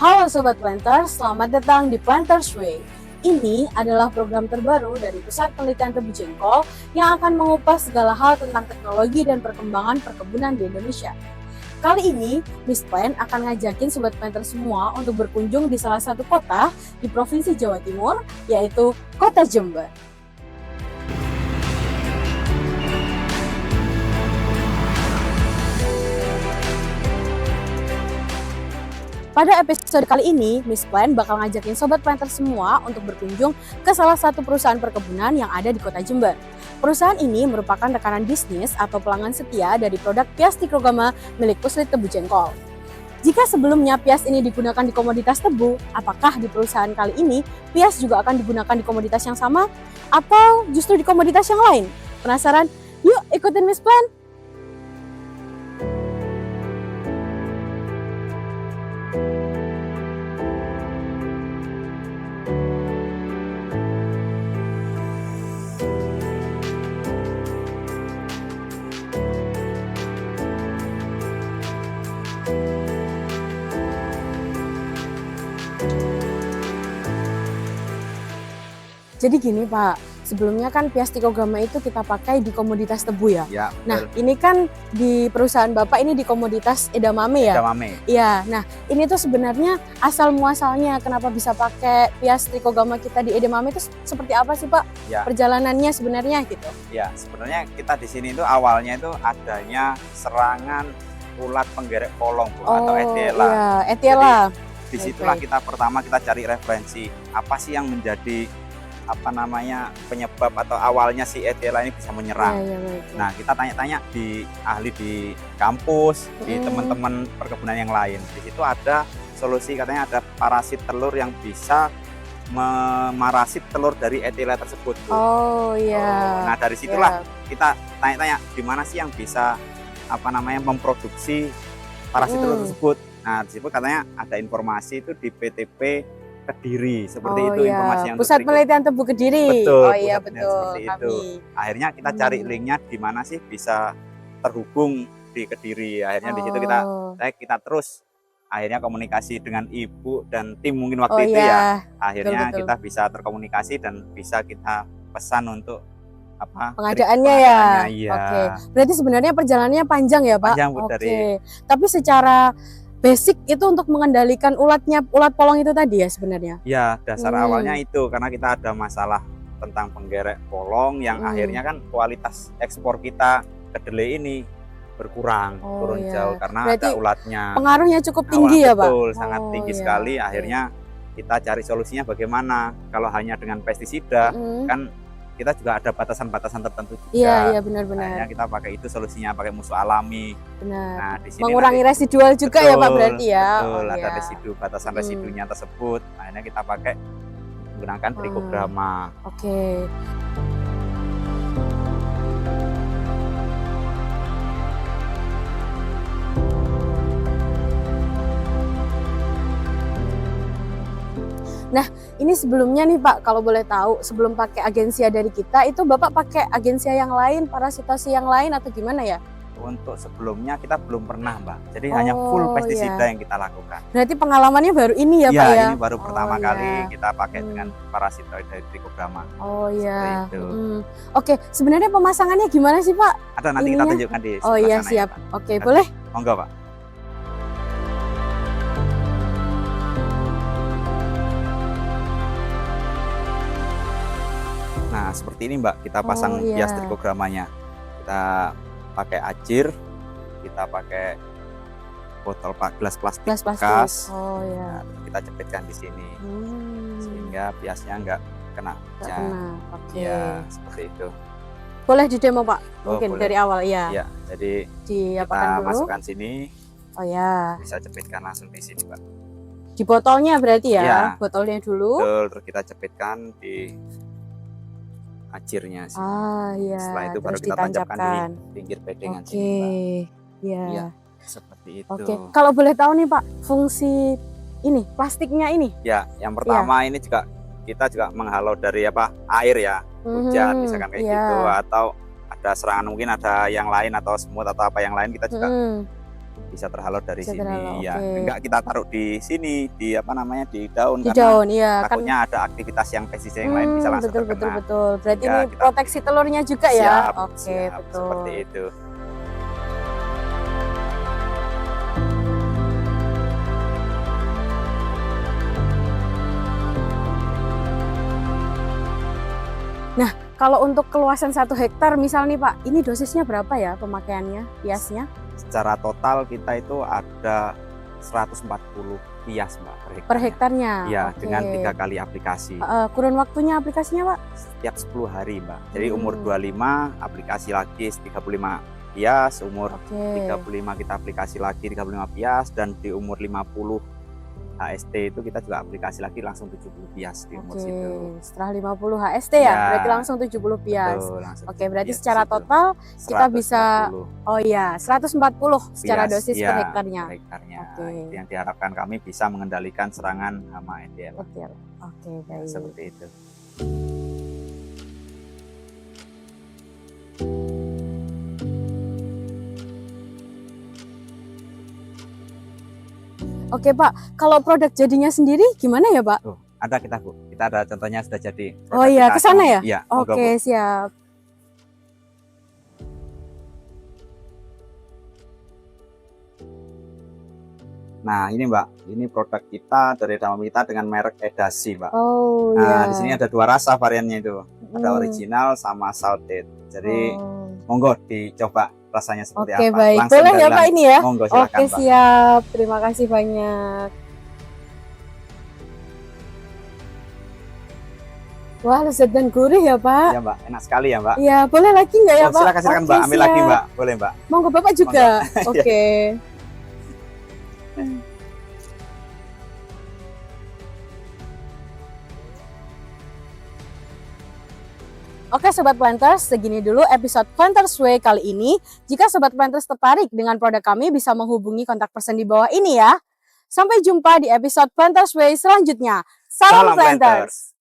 Halo Sobat Planters, selamat datang di Planters Way. Ini adalah program terbaru dari Pusat Penelitian Tebu Jengkol yang akan mengupas segala hal tentang teknologi dan perkembangan perkebunan di Indonesia. Kali ini, Miss Plant akan ngajakin Sobat Planters semua untuk berkunjung di salah satu kota di Provinsi Jawa Timur, yaitu Kota Jember. Pada episode kali ini, Miss Plant bakal ngajakin Sobat Planter semua untuk berkunjung ke salah satu perusahaan perkebunan yang ada di Kota Jember. Perusahaan ini merupakan rekanan bisnis atau pelanggan setia dari produk Pias Tikrogama milik Puslit Tebu Jengkol. Jika sebelumnya Pias ini digunakan di komoditas tebu, apakah di perusahaan kali ini Pias juga akan digunakan di komoditas yang sama? Atau justru di komoditas yang lain? Penasaran? Yuk ikutin Miss Plant! Jadi gini Pak, sebelumnya kan Pias Tikrogama itu kita pakai di komoditas tebu ya? Ya, nah ini kan di perusahaan Bapak ini di komoditas edamame ya? Edamame. Iya, nah ini tuh sebenarnya asal muasalnya kenapa bisa pakai Pias Tikrogama kita di edamame itu seperti apa sih Pak? Ya. Perjalanannya sebenarnya gitu? Ya, sebenarnya kita di sini itu awalnya itu adanya serangan ulat penggerek polong Bu, atau Etiella. Iya, Etiella. Jadi, disitulah kita pertama kita cari referensi apa sih yang menjadi penyebab atau awalnya si Etiella ini bisa menyerang. Nah, kita tanya-tanya di ahli di kampus, di teman-teman perkebunan yang lain. Di situ ada solusi, katanya ada parasit telur yang bisa memarasit telur dari Etiella tersebut. Oh iya. Nah, dari situlah kita tanya-tanya gimana sih yang bisa memproduksi parasit telur tersebut. Nah, di situ katanya ada informasi itu di PTP Kediri, seperti itu informasi yang Pusat Penelitian Tebu Kediri. Betul, oh iya betul. Itu. Akhirnya kita cari linknya di mana sih bisa terhubung di Kediri. Akhirnya di situ kita terus akhirnya komunikasi dengan ibu dan tim mungkin waktu itu ya. Akhirnya kita bisa terkomunikasi dan bisa kita pesan untuk pengadaannya ya. Iya. Oke. Berarti sebenarnya perjalanannya panjang ya Pak? Panjang Bu, dari. Tapi secara basic itu untuk mengendalikan ulat polong itu tadi ya sebenarnya? Ya, dasar awalnya itu karena kita ada masalah tentang penggerek polong yang akhirnya kan kualitas ekspor kita kedelai ini berkurang, turun jauh karena berarti ada ulatnya. Pengaruhnya cukup tinggi ya Pak? Betul, sangat tinggi sekali. Akhirnya kita cari solusinya bagaimana. Kalau hanya dengan pestisida kan kita juga ada batasan-batasan tertentu juga. Iya benar-benar. Akhirnya kita pakai itu solusinya, pakai musuh alami. Benar. Nah, di sini mengurangi residual juga ya Pak berarti ya. Betul, ada residu, batasan residunya tersebut. Akhirnya kita pakai menggunakan Tikrogama. Oke. Nah, ini sebelumnya nih Pak, kalau boleh tahu, sebelum pakai agensia dari kita, itu Bapak pakai agensia yang lain, parasitasi yang lain atau gimana ya? Untuk sebelumnya kita belum pernah Mbak, jadi hanya full pestisida yang kita lakukan. Berarti pengalamannya baru ini ya Pak ya? Ini baru pertama kali kita pakai dengan parasitoid dari Tikrogama. Oh iya. Oke, sebenarnya pemasangannya gimana sih Pak? Ada nanti kita tunjukkan di Oh iya siap. Oke, boleh? Monggo Pak. Nah, seperti ini Mbak, kita pasang Pias Tikrogramanya. Kita pakai ajir, kita pakai gelas plastik Gelas plastik. bekas. Oh ya. Nah, kita cepitkan di sini sehingga biasnya nggak kena Nggak hujan. kena. Oke. Ya, seperti itu. Boleh di demo Pak? Oh, Mungkin boleh. dari awal ya. Ya, jadi Diapakan kita dulu. masukkan sini, Oh ya. bisa cepitkan langsung di sini, Pak. Di botolnya berarti ya? Ya. Botolnya dulu. Betul, terus kita cepitkan di acirnya sini. Ah iya. Setelah itu baru Terus kita tancapkan ditancapkan. di pinggir bedengan Oke. sini, Pak. Iya. Ya, seperti itu. Oke. Kalau boleh tahu nih Pak, fungsi ini plastiknya ini? Ya, yang pertama ini juga kita juga menghalau dari air ya, hujan misalkan kayak gitu, atau ada serangan mungkin ada yang lain atau semut atau apa yang lain, kita juga bisa terhalau dari Bisa sini. terhalau, Ya, oke. enggak kita taruh di sini di di daun, Di karena daun, iya kan. takutnya ada aktivitas yang pestisida yang lain bisa langsung Betul, terkena. betul. Berarti Sehingga ini kita- proteksi telurnya juga ya? Siap, Oke, siap, betul. seperti itu. Nah, kalau untuk keluasan 1 hektar misal nih Pak, ini dosisnya berapa ya pemakaiannya, piasnya? Secara total kita itu ada 140 pias, Mbak, Per hektarnya? Ya, Oke. dengan 3 kali aplikasi. Kurun waktunya aplikasinya Pak? Setiap 10 hari, Mbak. Jadi umur 25 aplikasi lagi 35 pias, umur Oke. 35 kita aplikasi lagi 35 pias, dan di umur 50 HST itu kita juga aplikasi lagi langsung 70 pias di umur Oke, situ. setelah 50 HST ya, Ya, berarti langsung 70 pias. Betul, langsung Oke, 70 berarti pias di secara situ. total kita bisa 140 oh iya, 140 secara pias, dosis ya, per hektarnya. per hektarnya. Oke. Itu yang diharapkan kami bisa mengendalikan serangan hama EDL. Betul. Oke, Ya, baik. seperti itu. Oke Pak, kalau produk jadinya sendiri gimana ya Pak? Oh, ada kita Bu. Kita ada contohnya sudah jadi. Oh iya, Kita ke sana ya? Iya, monggo, Oke, Bu. siap. Nah, ini Mbak, ini produk kita dari Damam kita dengan merek Edasi, Mbak. Oh Nah, iya. di sini ada 2 rasa variannya itu. Ada Hmm. original sama salted. Jadi, Oh. monggo dicoba rasanya seperti Oke, apa. baik. Langsung Boleh dari ya Pak ini ya? Monggo silakan, Oke, Mbak. siap. Terima kasih banyak. Wah, lezat dan gurih ya Pak. Iya, Mbak. Enak sekali ya, Mbak. Iya, boleh lagi nggak ya Oh, Pak? silakan Oke, Mbak, ambil lagi siap. Mbak. Boleh, Mbak. Monggo Bapak juga. Oke. Oke Sobat Planters, segini dulu episode Planters Way kali ini. Jika Sobat Planters tertarik dengan produk kami, bisa menghubungi kontak person di bawah ini ya. Sampai jumpa di episode Planters Way selanjutnya. Salam Salam Planters! Planters.